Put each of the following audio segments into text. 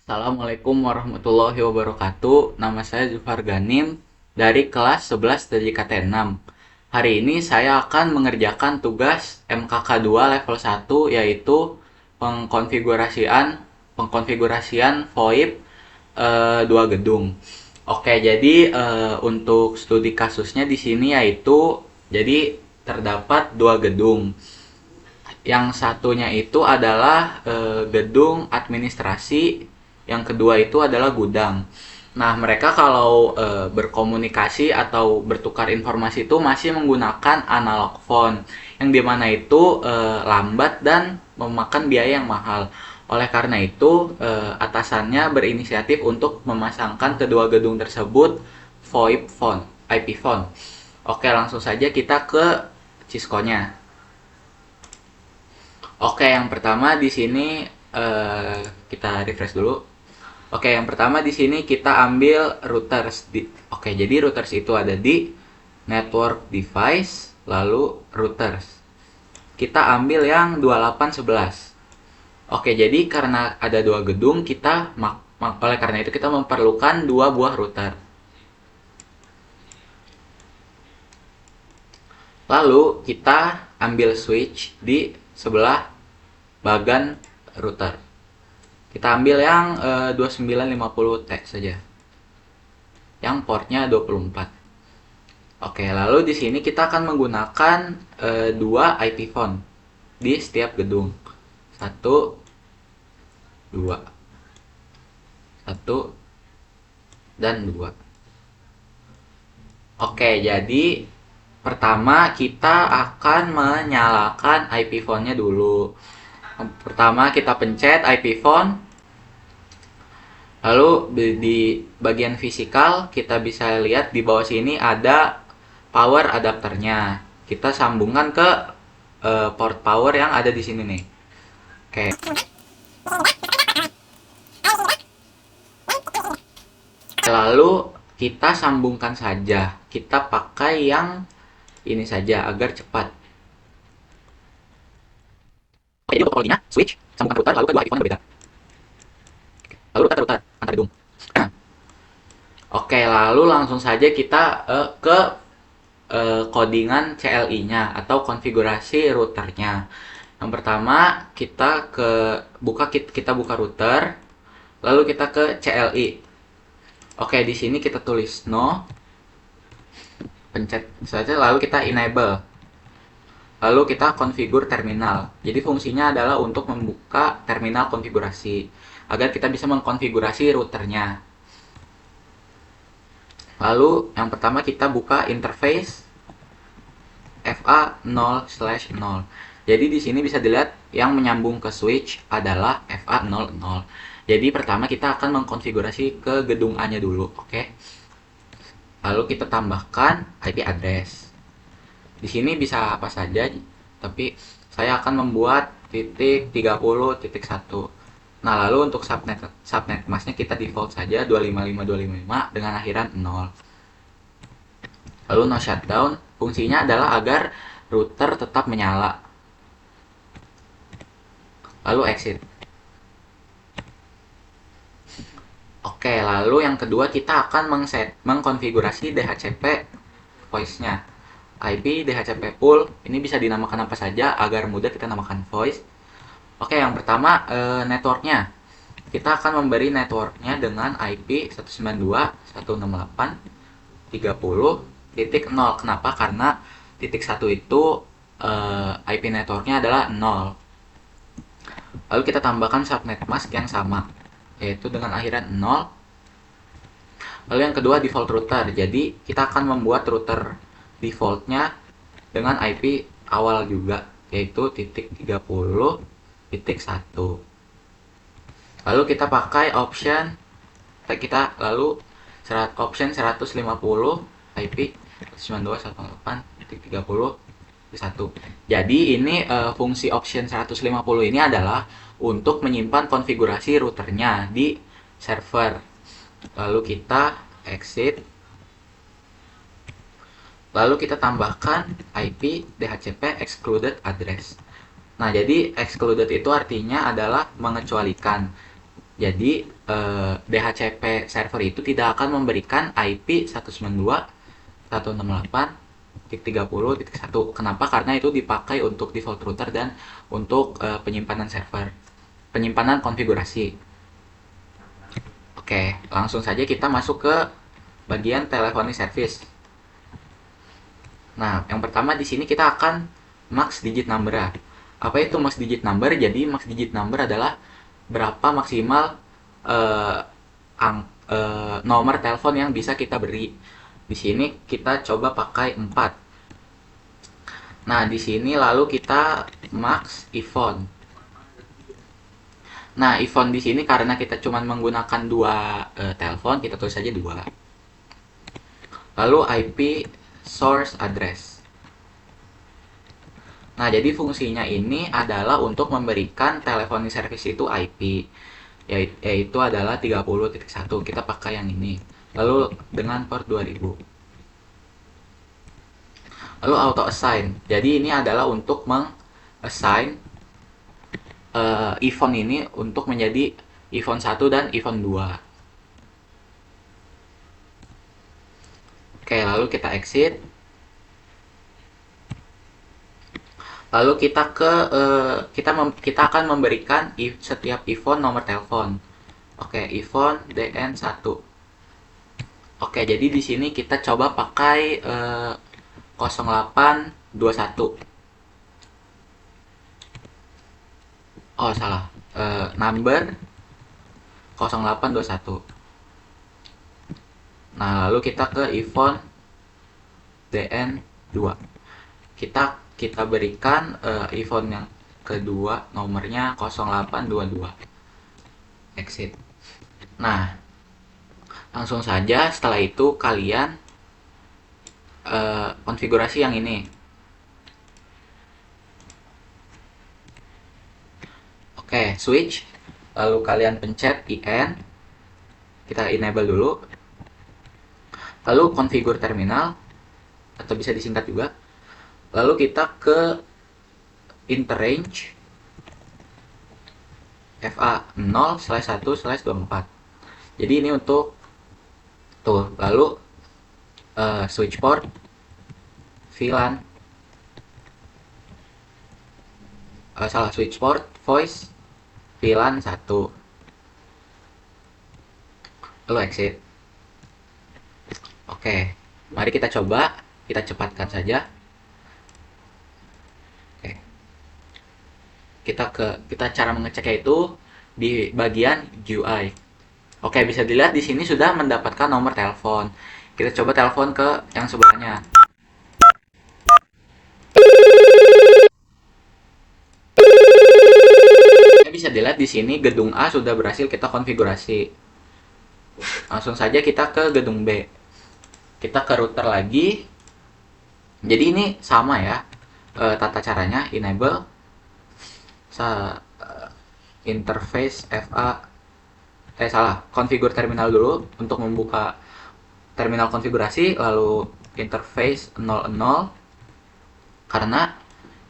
Assalamualaikum warahmatullahi wabarakatuh. Nama saya Zufar Ganim dari kelas 11 dari KT6. Hari ini saya akan mengerjakan tugas MKK2 level 1 yaitu pengkonfigurasian VoIP dua gedung. Oke, jadi untuk studi kasusnya di sini yaitu jadi terdapat dua gedung. Yang satunya itu adalah gedung administrasi, yang kedua itu adalah gudang. Nah, mereka kalau berkomunikasi atau bertukar informasi itu masih menggunakan analog phone, yang dimana itu lambat dan memakan biaya yang mahal. Oleh karena itu, atasannya berinisiatif untuk memasangkan kedua gedung tersebut VoIP phone, IP phone. Oke, langsung saja kita ke Cisco-nya. Oke, yang pertama di sini kita refresh dulu. Oke, yang pertama di sini kita ambil routers. Oke, jadi routers itu ada di network device, lalu routers. Kita ambil yang 2811. Oke, jadi karena ada dua gedung, oleh karena itu kita memerlukan dua buah router. Lalu kita ambil switch di sebelah bagan router. Kita ambil yang 2950T saja. Yang portnya 24. Oke, lalu di sini kita akan menggunakan dua IP phone di setiap gedung. Satu, dua. Satu, dan dua. Oke, jadi pertama kita akan menyalakan IP phone-nya dulu. Pertama kita pencet IP phone. Lalu di bagian fisikal kita bisa lihat di bawah sini ada power adapternya. Kita sambungkan ke port power yang ada di sini nih. Oke. Lalu kita sambungkan saja. Kita pakai yang ini saja agar cepat. Jadi untuk teknologinya switch, sambungkan router, lalu kedua IP phone berbeda. Lalu router antar gedung. Oke, lalu langsung saja kita ke codingan CLI-nya atau konfigurasi routernya. Yang pertama kita buka router, lalu kita ke CLI. Oke, di sini kita tulis no, pencet saja, lalu kita enable. Lalu kita configure terminal. Jadi fungsinya adalah untuk membuka terminal konfigurasi agar kita bisa mengkonfigurasi routernya. Lalu yang pertama kita buka interface FA0/0. Jadi di sini bisa dilihat yang menyambung ke switch adalah FA00. Jadi pertama kita akan mengkonfigurasi ke gedung A-nya dulu, oke. Lalu kita tambahkan IP address. Di sini bisa apa saja, tapi saya akan membuat titik 30.1. Nah, lalu untuk subnet masknya kita default saja 255.255 dengan akhiran 0. Lalu no shutdown, fungsinya adalah agar router tetap menyala. Lalu exit. Oke, lalu yang kedua kita akan mengkonfigurasi DHCP voice-nya. IP DHCP pool ini bisa dinamakan apa saja agar mudah kita namakan voice. Oke, yang pertama networknya. Kita akan memberi networknya dengan IP 192.168.30.0. Kenapa? Karena titik 1 itu IP networknya adalah 0. Lalu kita tambahkan subnet mask yang sama, yaitu dengan akhiran 0. Lalu yang kedua default router. Jadi kita akan membuat router defaultnya dengan IP awal juga, yaitu titik 30.1. Lalu kita pakai option 150 IP 192.168.30.1. Jadi ini fungsi option 150 ini adalah untuk menyimpan konfigurasi routernya di server. Lalu kita exit. Lalu kita tambahkan IP DHCP excluded address. Nah, jadi excluded itu artinya adalah mengecualikan. Jadi DHCP server itu tidak akan memberikan IP 192.168.30.1. Kenapa? Karena itu dipakai untuk default router dan untuk penyimpanan server, penyimpanan konfigurasi. Oke, langsung saja kita masuk ke bagian telephony service. Nah, yang pertama di sini kita akan max digit number. Apa itu max digit number? Jadi max digit number adalah berapa maksimal uh, nomor telepon yang bisa kita beri. Di sini kita coba pakai 4. Nah, di sini lalu kita max iPhone. Nah, iPhone di sini karena kita cuma menggunakan 2 telepon, kita tulis saja 2. Lalu IP source address. Nah, jadi fungsinya ini adalah untuk memberikan teleponi service itu IP, yaitu adalah 30.1. Kita pakai yang ini. Lalu dengan port 2000. Lalu auto assign. Jadi ini adalah untuk meng-assign iPhone ini untuk menjadi iPhone 1 dan iPhone 2. Oke, lalu kita exit. Lalu kita akan memberikan setiap iPhone nomor telepon. Oke, iPhone DN1. Oke, jadi di sini kita coba pakai 0821. Oh, salah. Number 0821. Nah, lalu kita ke iPhone DN2. Kita berikan iPhone yang kedua nomornya 0822. Exit. Nah, langsung saja setelah itu kalian konfigurasi yang ini. Oke, switch. Lalu kalian pencet IN. Kita enable dulu. Lalu configure terminal, atau bisa disingkat juga. Lalu kita ke interrange FA0/1/24. Jadi ini untuk tuh. Lalu switch port VLAN, switch port voice VLAN 1. Lalu exit. Oke, mari kita coba. Kita cepatkan saja. Oke. Kita cara mengeceknya itu di bagian GUI. Oke, bisa dilihat di sini sudah mendapatkan nomor telepon. Kita coba telepon ke yang sebelahnya. Bisa dilihat di sini gedung A sudah berhasil kita konfigurasi. Langsung saja kita ke gedung B. Kita ke router lagi. Jadi ini sama ya tata caranya. Enable interface FA konfigur terminal dulu untuk membuka terminal konfigurasi, lalu interface 00 karena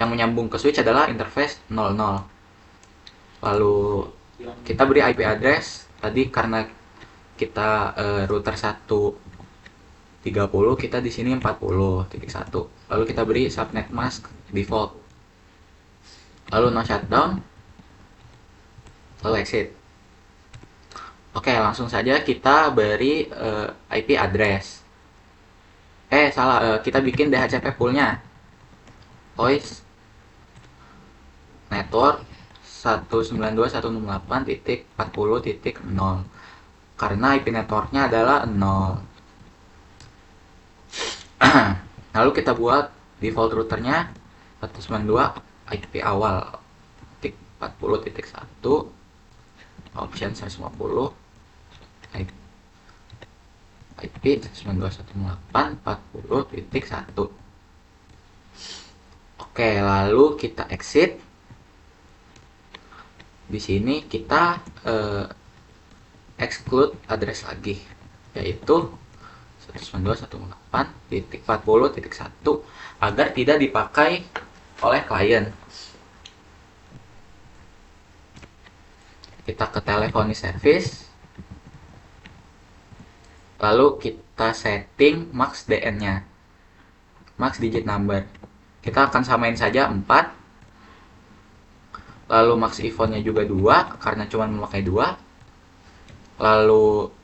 yang menyambung ke switch adalah interface 00. Lalu kita beri IP address tadi karena kita router 130, kita di sini 40.1. Lalu kita beri subnet mask default. Lalu no shutdown. Lalu exit. Oke, langsung saja kita beri IP address. Salah, kita bikin DHCP poolnya. Voice network 192.168.40.0 karena IP networknya adalah 0. Lalu kita buat default routernya 192 IP awal 40.1 option 150 IP 192.168.40.1. Oke, lalu kita exit. Di sini kita exclude address lagi, yaitu 192.168.40.1 agar tidak dipakai oleh klien. Kita ke telephony service, lalu kita setting max DN-nya, max digit number. Kita akan samain saja 4, lalu max event-nya juga 2 karena cuma memakai 2, lalu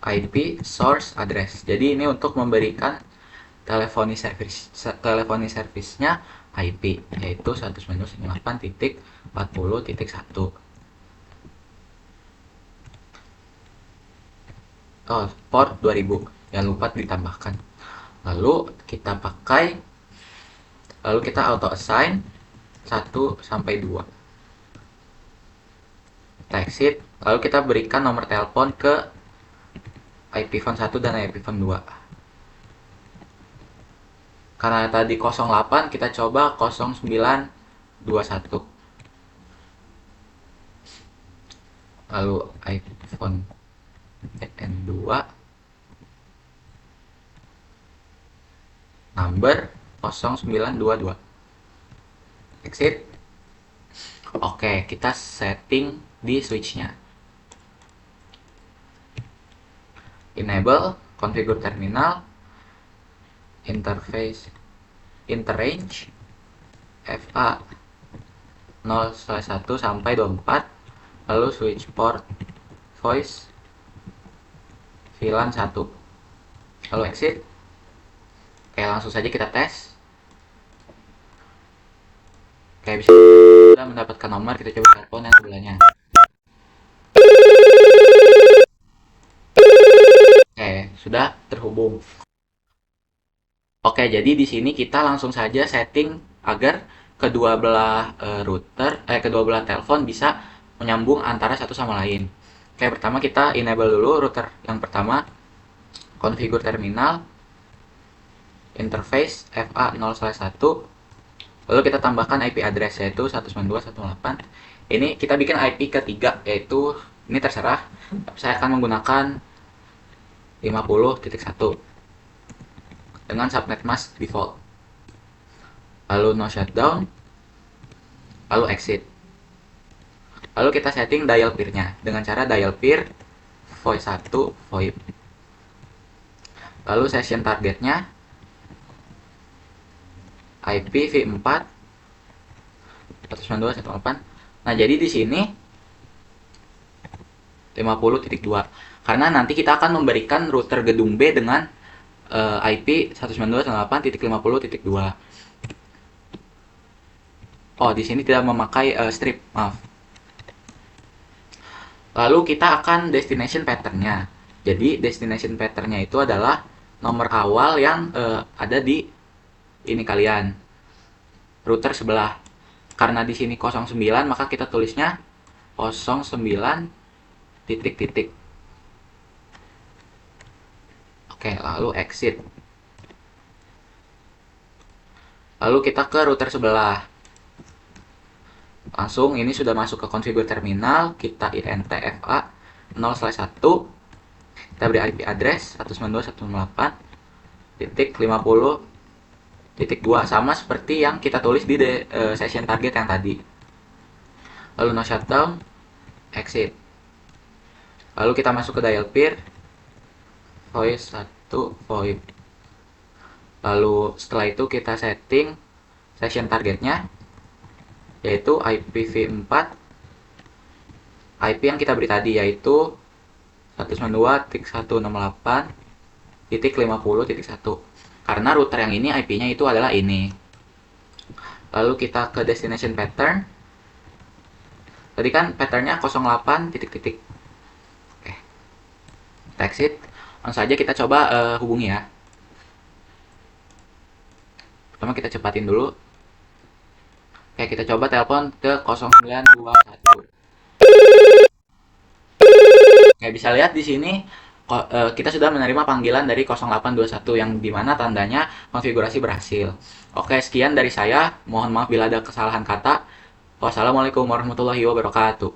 IP source address. Jadi ini untuk memberikan telephony service-nya IP, yaitu 192.168.40.1. Port 2000, jangan lupa ditambahkan. Lalu kita auto assign 1 sampai 2. Kita exit, lalu kita berikan nomor telepon ke IP phone 1 dan IP phone 2. Karena tadi 08, kita coba 0921. Lalu iPhone N2 number 0922. Exit. Oke, kita setting di switch-nya. Enable, configure terminal, interface, interrange, FA 0/1 sampai 24, lalu switch port voice VLAN 1, lalu exit. Oke, langsung saja kita tes. Oke, bisa sudah mendapatkan nomor, kita coba telepon yang sebelahnya. Oke, sudah terhubung. Oke, jadi di sini kita langsung saja setting agar kedua belah kedua belah telepon bisa menyambung antara satu sama lain. Oke, pertama kita enable dulu router yang pertama, configure terminal, interface FA 0/1, lalu kita tambahkan IP address yaitu 192.168. Ini kita bikin IP ketiga, yaitu ini terserah, saya akan menggunakan 50.1 dengan subnet mask default. Lalu no shutdown, lalu exit. Lalu kita setting dial peer-nya dengan cara dial peer voice 1 VoIP. Lalu session targetnya IP v4 192.168. Nah, jadi di sini 50.2 karena nanti kita akan memberikan router gedung B dengan IP 192.168.50.2. Oh, di sini tidak memakai strip, maaf. Lalu kita akan destination pattern-nya. Jadi destination pattern-nya itu adalah nomor awal yang ada di ini kalian, router sebelah. Karena di sini 09, maka kita tulisnya 09 titik. Oke, lalu exit. Lalu kita ke router sebelah. Langsung ini sudah masuk ke configure terminal, kita int FA 0/1, kita beri IP address 192.168.50.2 sama seperti yang kita tulis di session target yang tadi. Lalu no shutdown, exit. Lalu kita masuk ke dial peer voice 1 VoIP. Lalu setelah itu kita setting session targetnya yaitu IPv4, IP yang kita beri tadi yaitu 192.168.50.1, karena router yang ini IP-nya itu adalah ini. Lalu kita ke destination pattern. Tadi kan patternnya 08 titik. Oke, kita exit. Langsung saja kita coba hubungi ya. Pertama kita cepatin dulu. Oke, kita coba telepon ke 0921. Oke, bisa lihat di sini kita sudah menerima panggilan dari 0821 yang dimana tandanya konfigurasi berhasil. Oke, sekian dari saya. Mohon maaf bila ada kesalahan kata. Wassalamualaikum warahmatullahi wabarakatuh.